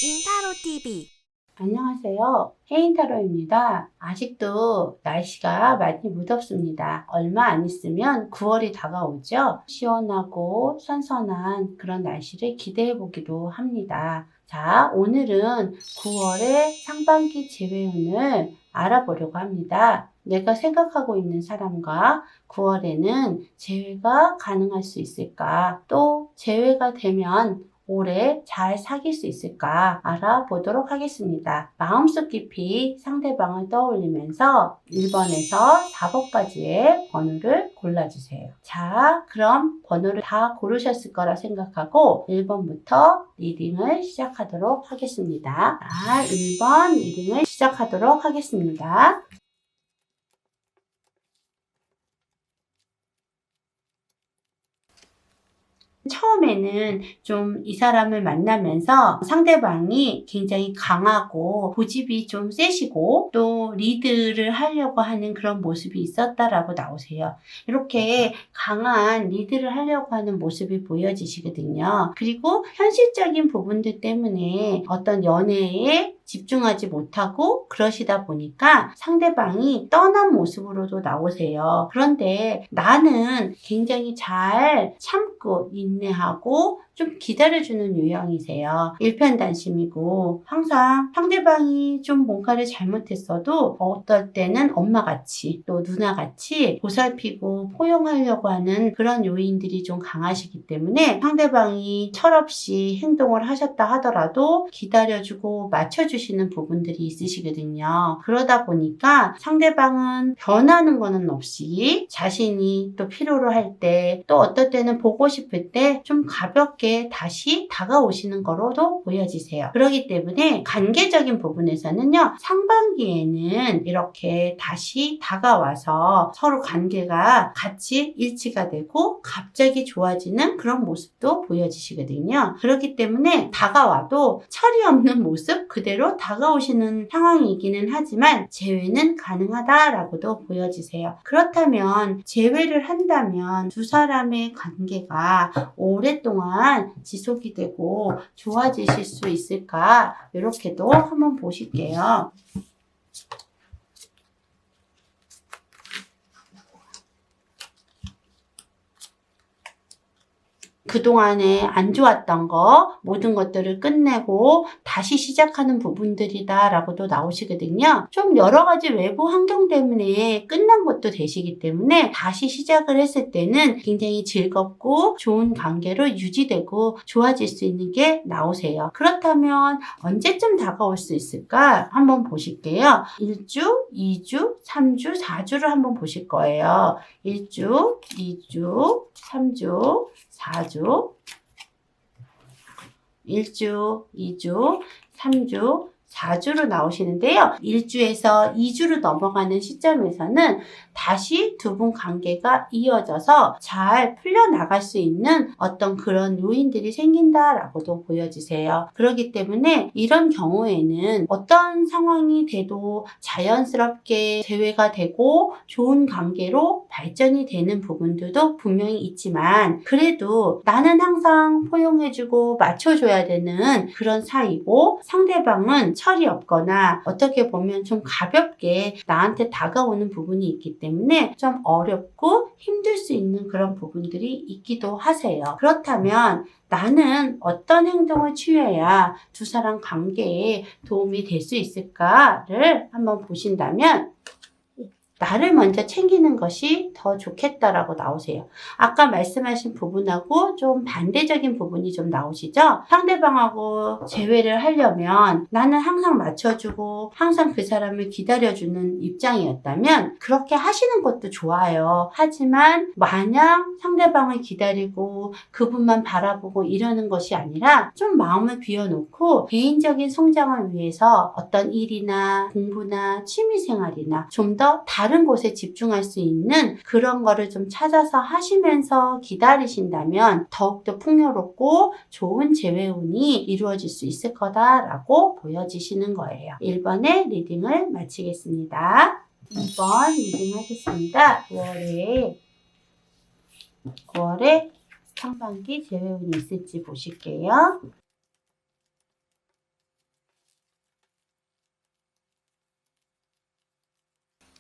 인타로 TV. 안녕하세요. 혜인타로입니다. 아직도 날씨가 많이 무덥습니다. 얼마 안 있으면 9월이 다가오죠. 시원하고 선선한 그런 날씨를 기대해 보기도 합니다. 자, 오늘은 9월의 상반기 재회운을 알아보려고 합니다. 내가 생각하고 있는 사람과 9월에는 재회가 가능할 수 있을까? 또 재회가 되면 올해 잘 사귈 수 있을까 알아보도록 하겠습니다. 마음속 깊이 상대방을 떠올리면서 1번에서 4번까지의 번호를 골라주세요. 자, 그럼 번호를 다 고르셨을 거라 생각하고 1번부터 리딩을 시작하도록 하겠습니다. 자, 1번 리딩을 시작하도록 하겠습니다. 처음에는 좀 이 사람을 만나면서 상대방이 굉장히 강하고 고집이 좀 세시고 또 리드를 하려고 하는 그런 모습이 있었다라고 나오세요. 이렇게 강한 리드를 하려고 하는 모습이 보여지시거든요. 그리고 현실적인 부분들 때문에 어떤 연애에 집중하지 못하고 그러시다 보니까 상대방이 떠난 모습으로도 나오세요. 그런데 나는 굉장히 잘 참고 인내하고 좀 기다려주는 유형이세요. 일편단심이고 항상 상대방이 좀 뭔가를 잘못했어도 어떨 때는 엄마같이 또 누나같이 보살피고 포용하려고 하는 그런 요인들이 좀 강하시기 때문에 상대방이 철없이 행동을 하셨다 하더라도 기다려주고 맞춰주시는 부분들이 있으시거든요. 그러다 보니까 상대방은 변하는 거는 없이 자신이 또 필요로 할 때 또 어떨 때는 보고 싶을 때 좀 가볍게 다시 다가오시는 거로도 보여지세요. 그렇기 때문에 관계적인 부분에서는요, 상반기에는 이렇게 다시 다가와서 서로 관계가 같이 일치가 되고 갑자기 좋아지는 그런 모습도 보여지시거든요. 그렇기 때문에 다가와도 철이 없는 모습 그대로 다가오시는 상황이기는 하지만 재회는 가능하다라고도 보여지세요. 그렇다면 재회를 한다면 두 사람의 관계가 오랫동안 지속이 되고 좋아지실 수 있을까? 이렇게도 한번 보실게요. 그동안에 안 좋았던 거 모든 것들을 끝내고 다시 시작하는 부분들이다 라고도 나오시거든요. 좀 여러 가지 외부 환경 때문에 끝난 것도 되시기 때문에 다시 시작을 했을 때는 굉장히 즐겁고 좋은 관계로 유지되고 좋아질 수 있는 게 나오세요. 그렇다면 언제쯤 다가올 수 있을까? 한번 보실게요. 1주, 2주, 3주, 4주를 한번 보실 거예요. 1주, 2주, 3주, 4주, 1주, 2주, 3주, 4주로 나오시는데요. 1주에서 2주로 넘어가는 시점에서는 다시 두 분 관계가 이어져서 잘 풀려나갈 수 있는 어떤 그런 요인들이 생긴다라고도 보여지세요. 그렇기 때문에 이런 경우에는 어떤 상황이 돼도 자연스럽게 재회가 되고 좋은 관계로 발전이 되는 부분들도 분명히 있지만 그래도 나는 항상 포용해주고 맞춰줘야 되는 그런 사이고 상대방은 철이 없거나 어떻게 보면 좀 가볍게 나한테 다가오는 부분이 있기 때문에 좀 어렵고 힘들 수 있는 그런 부분들이 있기도 하세요. 그렇다면 나는 어떤 행동을 취해야 두 사람 관계에 도움이 될 수 있을까를 한번 보신다면 나를 먼저 챙기는 것이 더 좋겠다라고 나오세요. 아까 말씀하신 부분하고 좀 반대적인 부분이 좀 나오시죠? 상대방하고 재회를 하려면 나는 항상 맞춰주고 항상 그 사람을 기다려주는 입장이었다면 그렇게 하시는 것도 좋아요. 하지만 마냥 상대방을 기다리고 그분만 바라보고 이러는 것이 아니라 좀 마음을 비워놓고 개인적인 성장을 위해서 어떤 일이나 공부나 취미생활이나 좀 더 다른 곳에 집중할 수 있는 그런 거를 좀 찾아서 하시면서 기다리신다면 더욱더 풍요롭고 좋은 재회운이 이루어질 수 있을 거다라고 보여지시는 거예요. 1번의 리딩을 마치겠습니다. 2번 리딩 하겠습니다. 9월에 상반기 재회운이 있을지 보실게요.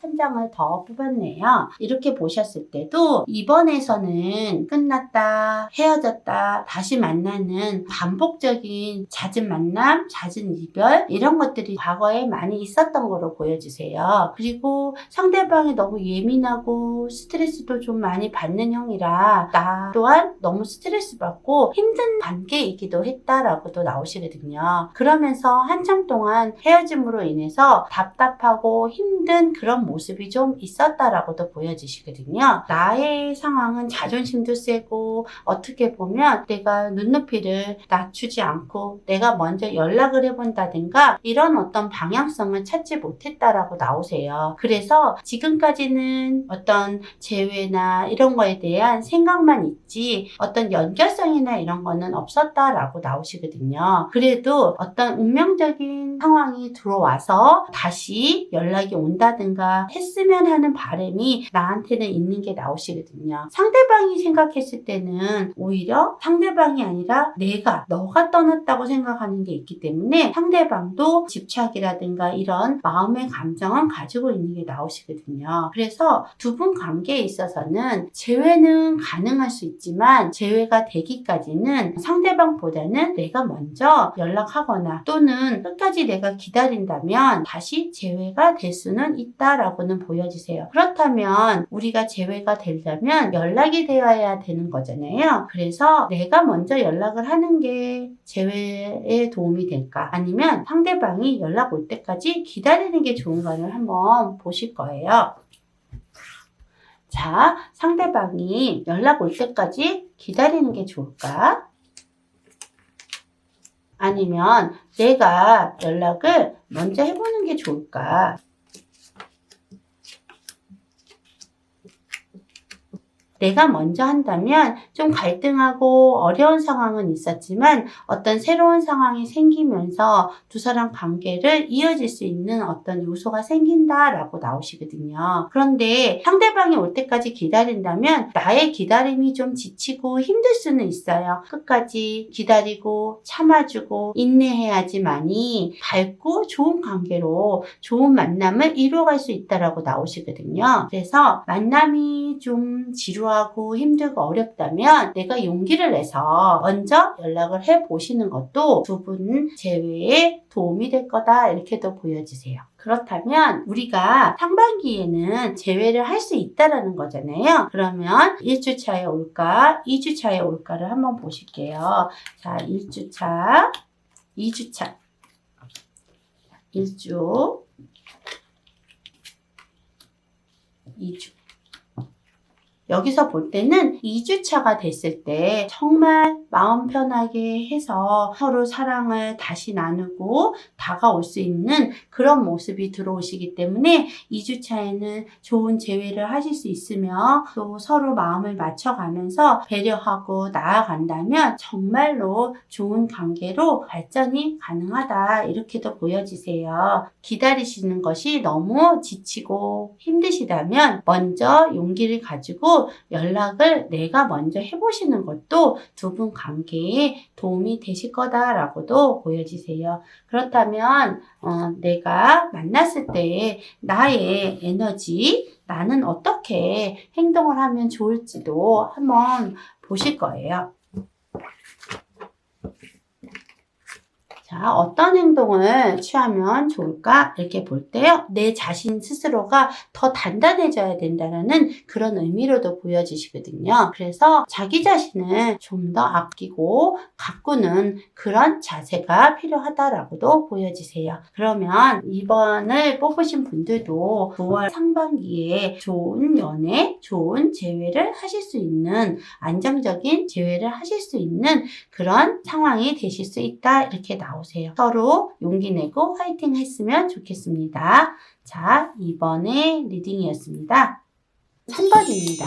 한 장을 더 뽑았네요. 이렇게 보셨을 때도 이번에서는 끝났다, 헤어졌다, 다시 만나는 반복적인 잦은 만남, 잦은 이별 이런 것들이 과거에 많이 있었던 거로 보여주세요. 그리고 상대방이 너무 예민하고 스트레스도 좀 많이 받는 형이라 나 또한 너무 스트레스 받고 힘든 관계이기도 했다라고도 나오시거든요. 그러면서 한참 동안 헤어짐으로 인해서 답답하고 힘든 그런 모습이 좀 있었다라고도 보여지시거든요. 나의 상황은 자존심도 세고 어떻게 보면 내가 눈높이를 낮추지 않고 내가 먼저 연락을 해본다든가 이런 어떤 방향성을 찾지 못했다라고 나오세요. 그래서 지금까지는 어떤 재회나 이런 거에 대한 생각만 있지 어떤 연결성이나 이런 거는 없었다라고 나오시거든요. 그래도 어떤 운명적인 상황이 들어와서 다시 연락이 온다든가 했으면 하는 바람이 나한테는 있는 게 나오시거든요. 상대방이 생각했을 때는 오히려 상대방이 아니라 너가 떠났다고 생각하는 게 있기 때문에 상대방도 집착이라든가 이런 마음의 감정은 가지고 있는 게 나오시거든요. 그래서 두 분 관계에 있어서는 재회는 가능할 수 있지만 재회가 되기까지는 상대방보다는 내가 먼저 연락하거나 또는 끝까지 내가 기다린다면 다시 재회가 될 수는 있다라고는 보여주세요. 그렇다면 우리가 재회가 되려면 연락이 되어야 되는 거잖아요. 그래서 내가 먼저 연락을 하는 게 재회에 도움이 될까? 아니면 상대방이 연락 올 때까지 기다리는 게 좋은가를 한번 보실 거예요. 자, 상대방이 연락 올 때까지 기다리는 게 좋을까? 아니면 내가 연락을 먼저 해보는 게 좋을까? 내가 먼저 한다면 좀 갈등하고 어려운 상황은 있었지만 어떤 새로운 상황이 생기면서 두 사람 관계를 이어질 수 있는 어떤 요소가 생긴다라고 나오시거든요. 그런데 상대방이 올 때까지 기다린다면 나의 기다림이 좀 지치고 힘들 수는 있어요. 끝까지 기다리고 참아주고 인내해야지만이 밝고 좋은 관계로 좋은 만남을 이루어갈 수 있다라고 나오시거든요. 그래서 만남이 좀 지루하고 힘들고 어렵다면 내가 용기를 내서 먼저 연락을 해보시는 것도 두 분 재회에 도움이 될 거다 이렇게도 보여지세요. 그렇다면 우리가 상반기에는 재회를 할 수 있다라는 거잖아요. 그러면 1주차에 올까 2주차에 올까를 한번 보실게요. 자, 1주차 2주차 1주 2주 여기서 볼 때는 2주차가 됐을 때 정말 마음 편하게 해서 서로 사랑을 다시 나누고 다가올 수 있는 그런 모습이 들어오시기 때문에 2주차에는 좋은 재회를 하실 수 있으며 또 서로 마음을 맞춰가면서 배려하고 나아간다면 정말로 좋은 관계로 발전이 가능하다 이렇게도 보여지세요. 기다리시는 것이 너무 지치고 힘드시다면 먼저 용기를 가지고 연락을 내가 먼저 해보시는 것도 두 분 관계에 도움이 되실 거다라고도 보여지세요. 그렇다면 내가 만났을 때 나의 에너지, 나는 어떻게 행동을 하면 좋을지도 한번 보실 거예요. 자, 어떤 행동을 취하면 좋을까? 이렇게 볼 때요. 내 자신 스스로가 더 단단해져야 된다는 그런 의미로도 보여지시거든요. 그래서 자기 자신을 좀 더 아끼고 가꾸는 그런 자세가 필요하다라고도 보여지세요. 그러면 2번을 뽑으신 분들도 9월 상반기에 좋은 연애, 좋은 재회를 하실 수 있는 안정적인 재회를 하실 수 있는 그런 상황이 되실 수 있다 이렇게 나오세요. 서로 용기 내고 화이팅 했으면 좋겠습니다. 자, 2번의 리딩이었습니다. 3번입니다.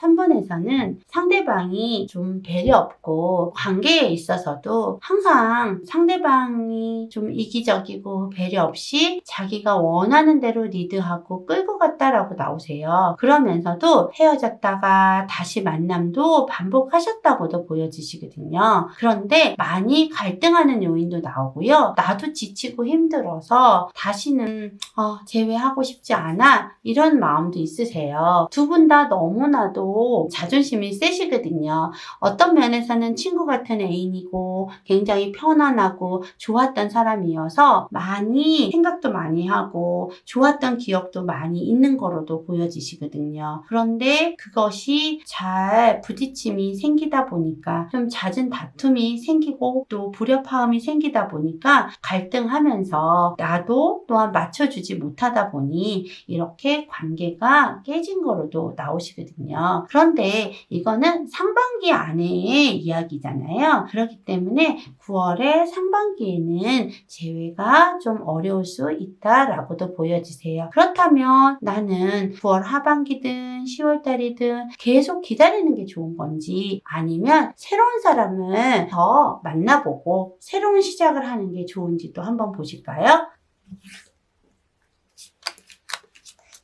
3번에서는 상대방이 좀 배려 없고 관계에 있어서도 항상 상대방이 좀 이기적이고 배려 없이 자기가 원하는 대로 리드하고 끌고 갔다라고 나오세요. 그러면서도 헤어졌다가 다시 만남도 반복하셨다고도 보여지시거든요. 그런데 많이 갈등하는 요인도 나오고요. 나도 지치고 힘들어서 다시는 재회하고 싶지 않아 이런 마음도 있으세요. 두 분 다 너무나도 자존심이 세시거든요. 어떤 면에서는 친구 같은 애인이고 굉장히 편안하고 좋았던 사람이어서 많이 생각도 많이 하고 좋았던 기억도 많이 있는 거로도 보여지시거든요. 그런데 그것이 잘 부딪힘이 생기다 보니까 좀 잦은 다툼이 생기고 또 불협화음이 생기다 보니까 갈등하면서 나도 또한 맞춰주지 못하다 보니 이렇게 관계가 깨진 거로도 나오시거든요. 그런데 이거는 상반기 안에의 이야기잖아요. 그렇기 때문에 9월의 상반기에는 재회가 좀 어려울 수 있다라고도 보여지세요. 그렇다면 나는 9월 하반기든 10월 달이든 계속 기다리는 게 좋은 건지 아니면 새로운 사람을 더 만나보고 새로운 시작을 하는 게 좋은지도 한번 보실까요?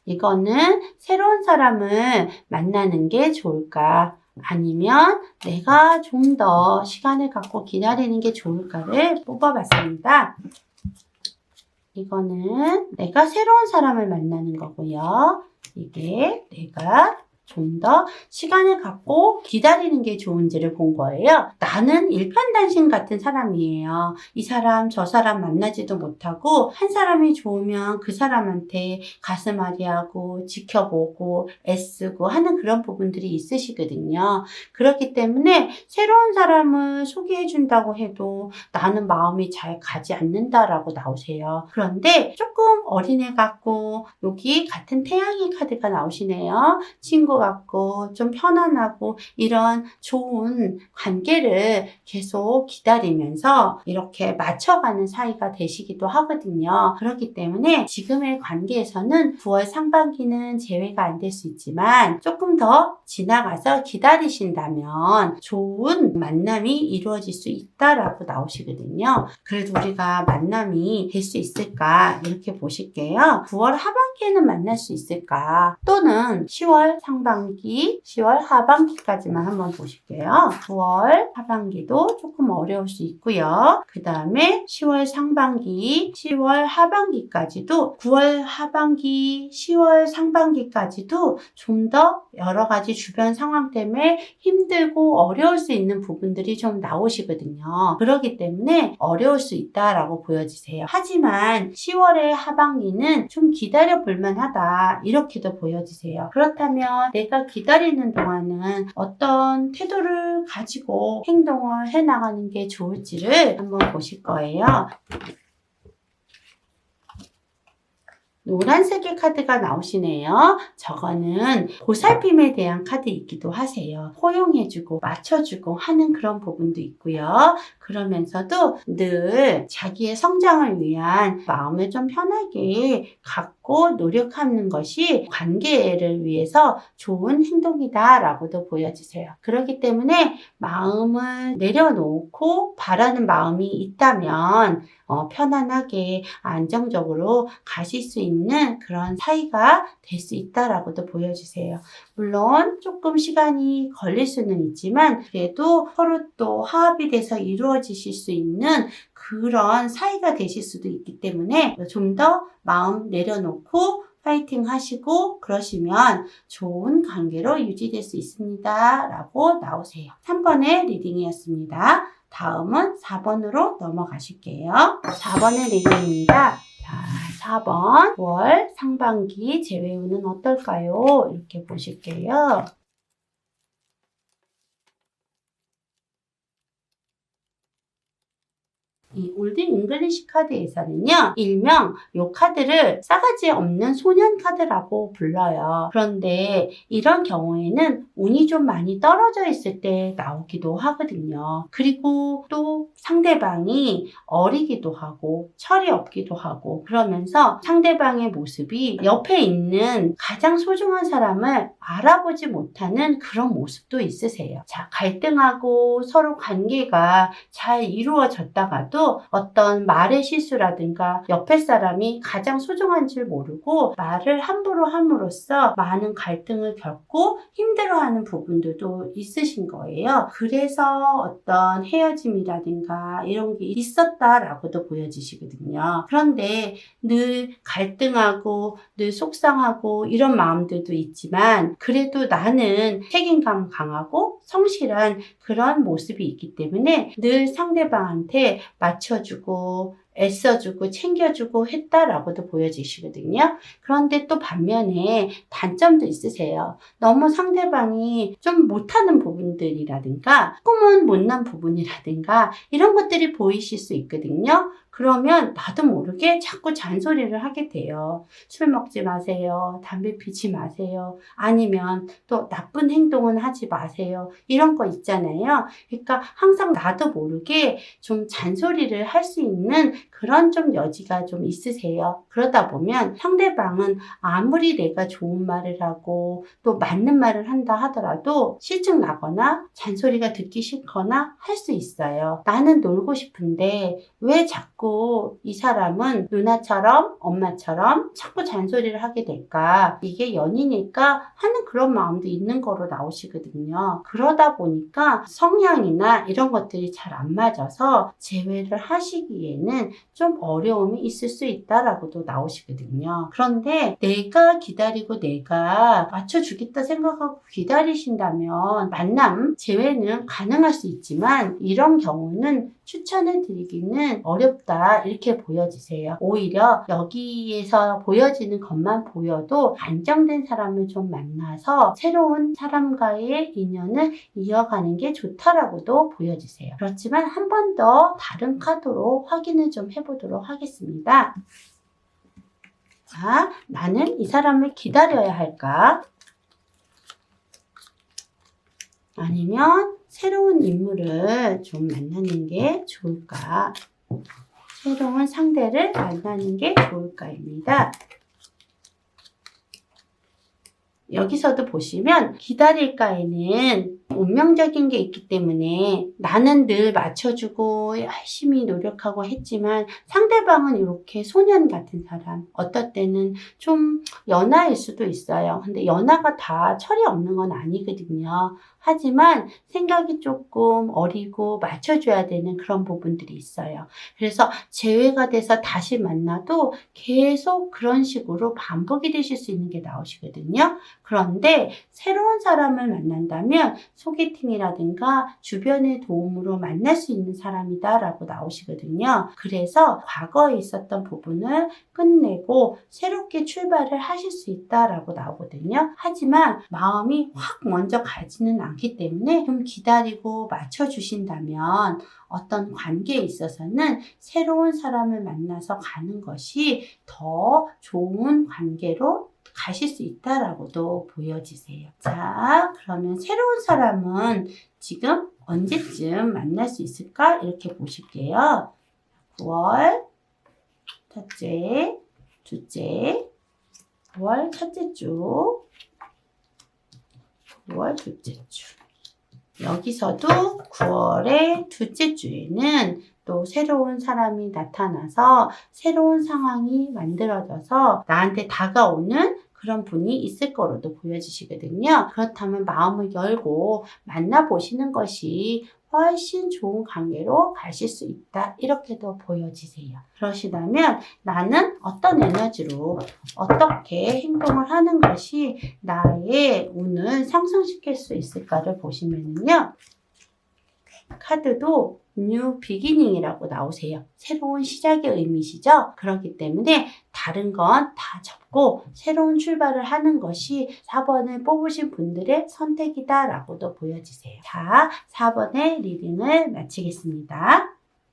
이거는 새로운 사람을 만나는 게 좋을까? 아니면 내가 좀 더 시간을 갖고 기다리는 게 좋을까를 뽑아봤습니다. 이거는 내가 새로운 사람을 만나는 거고요. 이게 내가 좀 더 시간을 갖고 기다리는 게 좋은지를 본 거예요. 나는 일편단심 같은 사람이에요. 이 사람 저 사람 만나지도 못하고 한 사람이 좋으면 그 사람한테 가슴앓이하고 지켜보고 애쓰고 하는 그런 부분들이 있으시거든요. 그렇기 때문에 새로운 사람을 소개해 준다고 해도 나는 마음이 잘 가지 않는다라고 나오세요. 그런데 조금 어린애 같고 여기 같은 태양의 카드가 나오시네요. 친구 같고 좀 편안하고 이런 좋은 관계를 계속 기다리면서 이렇게 맞춰가는 사이가 되시기도 하거든요. 그렇기 때문에 지금의 관계에서는 9월 상반기는 재회가 안 될 수 있지만 조금 더 지나가서 기다리신다면 좋은 만남이 이루어질 수 있다라고 나오시거든요. 그래도 우리가 만남이 될 수 있을까 이렇게 보실게요. 9월 하반기에는 만날 수 있을까? 또는 10월 상반기, 10월 하반기까지만 한번 보실게요. 9월 하반기도 조금 어려울 수 있고요. 그 다음에 10월 상반기, 10월 하반기까지도 9월 하반기, 10월 상반기까지도 좀 더 여러 가지 주변 상황 때문에 힘들고 어려울 수 있는 부분들이 좀 나오시거든요. 그렇기 때문에 어려울 수 있다라고 보여지세요. 하지만 10월의 하반기는 좀 기다려 볼만 하다 이렇게도 보여지세요. 그렇다면 내가 기다리는 동안은 어떤 태도를 가지고 행동을 해나가는 게 좋을지를 한번 보실 거예요. 노란색의 카드가 나오시네요. 저거는 보살핌에 대한 카드이기도 하세요. 포용해주고 맞춰주고 하는 그런 부분도 있고요. 그러면서도 늘 자기의 성장을 위한 마음을 좀 편하게 갖고 노력하는 것이 관계를 위해서 좋은 행동이다라고도 보여지세요. 그렇기 때문에 마음을 내려놓고 바라는 마음이 있다면 편안하게 안정적으로 가실 수 있는 그런 사이가 될 수 있다라고도 보여주세요. 물론 조금 시간이 걸릴 수는 있지만 그래도 서로 또 화합이 돼서 이루어지실 수 있는 그런 사이가 되실 수도 있기 때문에 좀 더 마음 내려놓고 파이팅 하시고 그러시면 좋은 관계로 유지될 수 있습니다. 라고 나오세요. 3번의 리딩이었습니다. 다음은 4번으로 넘어가실게요. 4번의 리딩입니다. 자, 4번 9월 상반기 재회운은 어떨까요? 이렇게 보실게요. 이 올드 잉글리시 카드에서는요, 일명 이 카드를 싸가지 없는 소년 카드라고 불러요. 그런데 이런 경우에는 운이 좀 많이 떨어져 있을 때 나오기도 하거든요. 그리고 또 상대방이 어리기도 하고 철이 없기도 하고 그러면서 상대방의 모습이 옆에 있는 가장 소중한 사람을 알아보지 못하는 그런 모습도 있으세요. 자, 갈등하고 서로 관계가 잘 이루어졌다가도 어떤 말의 실수라든가 옆에 사람이 가장 소중한 줄 모르고 말을 함부로 함으로써 많은 갈등을 겪고 힘들어하는 부분들도 있으신 거예요. 그래서 어떤 헤어짐이라든가 이런 게 있었다라고도 보여지시거든요. 그런데 늘 갈등하고 늘 속상하고 이런 마음들도 있지만 그래도 나는 책임감 강하고 성실한 그런 모습이 있기 때문에 늘 상대방한테 맞춰주고 애써주고 챙겨주고 했다라고도 보여지시거든요. 그런데 또 반면에 단점도 있으세요. 너무 상대방이 좀 못하는 부분들이라든가 조금은 못난 부분이라든가 이런 것들이 보이실 수 있거든요. 그러면 나도 모르게 자꾸 잔소리를 하게 돼요. 술 먹지 마세요. 담배 피지 마세요. 아니면 또 나쁜 행동은 하지 마세요. 이런 거 있잖아요. 그러니까 항상 나도 모르게 좀 잔소리를 할 수 있는 그런 좀 여지가 좀 있으세요. 그러다 보면 상대방은 아무리 내가 좋은 말을 하고 또 맞는 말을 한다 하더라도 실증 나거나 잔소리가 듣기 싫거나 할 수 있어요. 나는 놀고 싶은데 왜 자꾸 이 사람은 누나처럼 엄마처럼 자꾸 잔소리를 하게 될까? 이게 연인일까 하는 그런 마음도 있는 거로 나오시거든요. 그러다 보니까 성향이나 이런 것들이 잘 안 맞아서 재회를 하시기에는 좀 어려움이 있을 수 있다라고도 나오시거든요. 그런데 내가 기다리고 내가 맞춰주겠다 생각하고 기다리신다면 만남, 재회는 가능할 수 있지만 이런 경우는 추천을 드리기는 어렵다 이렇게 보여지세요. 오히려 여기에서 보여지는 것만 보여도 안정된 사람을 좀 만나서 새로운 사람과의 인연을 이어가는 게 좋다라고도 보여지세요. 그렇지만 한 번 더 다른 카드로 확인을 좀 해보도록 하겠습니다. 자, 나는 이 사람을 기다려야 할까? 아니면 새로운 인물을 좀 만나는 게 좋을까? 새로운 상대를 만나는 게 좋을까입니다. 여기서도 보시면 기다릴까에는 운명적인 게 있기 때문에 나는 늘 맞춰주고 열심히 노력하고 했지만 상대방은 이렇게 소년 같은 사람, 어떨 때는 좀 연하일 수도 있어요. 근데 연하가 다 철이 없는 건 아니거든요. 하지만 생각이 조금 어리고 맞춰줘야 되는 그런 부분들이 있어요. 그래서 재회가 돼서 다시 만나도 계속 그런 식으로 반복이 되실 수 있는 게 나오시거든요. 그런데 새로운 사람을 만난다면 소개팅이라든가 주변의 도움으로 만날 수 있는 사람이다 라고 나오시거든요. 그래서 과거에 있었던 부분을 끝내고 새롭게 출발을 하실 수 있다라고 나오거든요. 하지만 마음이 확 먼저 가지는 않기 때문에 좀 기다리고 맞춰주신다면 어떤 관계에 있어서는 새로운 사람을 만나서 가는 것이 더 좋은 관계로 가실 수 있다라고도 보여지세요. 자, 그러면 새로운 사람은 지금 언제쯤 만날 수 있을까? 이렇게 보실게요. 9월 첫째, 둘째, 9월 첫째 주, 9월 둘째 주. 여기서도 9월의 둘째 주에는 또 새로운 사람이 나타나서 새로운 상황이 만들어져서 나한테 다가오는 그런 분이 있을 거로도 보여지시거든요. 그렇다면 마음을 열고 만나보시는 것이 훨씬 좋은 관계로 가실 수 있다. 이렇게도 보여지세요. 그러시다면 나는 어떤 에너지로 어떻게 행동을 하는 것이 나의 운을 상승시킬 수 있을까를 보시면요. 카드도 뉴 비기닝이라고 나오세요. 새로운 시작의 의미시죠? 그렇기 때문에 다른 건 다 접고 새로운 출발을 하는 것이 4번을 뽑으신 분들의 선택이다 라고도 보여지세요. 자, 4번의 리딩을 마치겠습니다.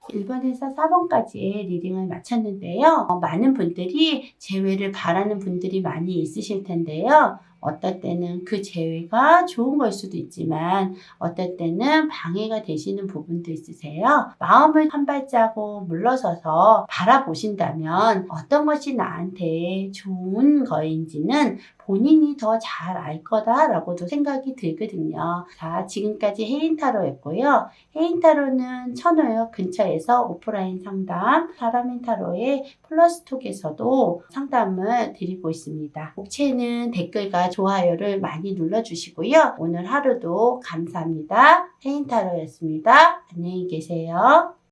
1번에서 4번까지의 리딩을 마쳤는데요. 많은 분들이 재회를 바라는 분들이 많이 있으실 텐데요. 어떨 때는 그 재회가 좋은 걸 수도 있지만 어떨 때는 방해가 되시는 부분도 있으세요. 마음을 한 발자국 물러서서 바라보신다면 어떤 것이 나한테 좋은 거인지는 본인이 더 잘 알 거다라고도 생각이 들거든요. 자, 지금까지 해인타로였고요. 해인타로는 천호역 근처에서 오프라인 상담, 사라민타로의 플러스톡에서도 상담을 드리고 있습니다. 목체는 댓글과 좋아요를 많이 눌러주시고요. 오늘 하루도 감사합니다. 해인타로였습니다. 안녕히 계세요.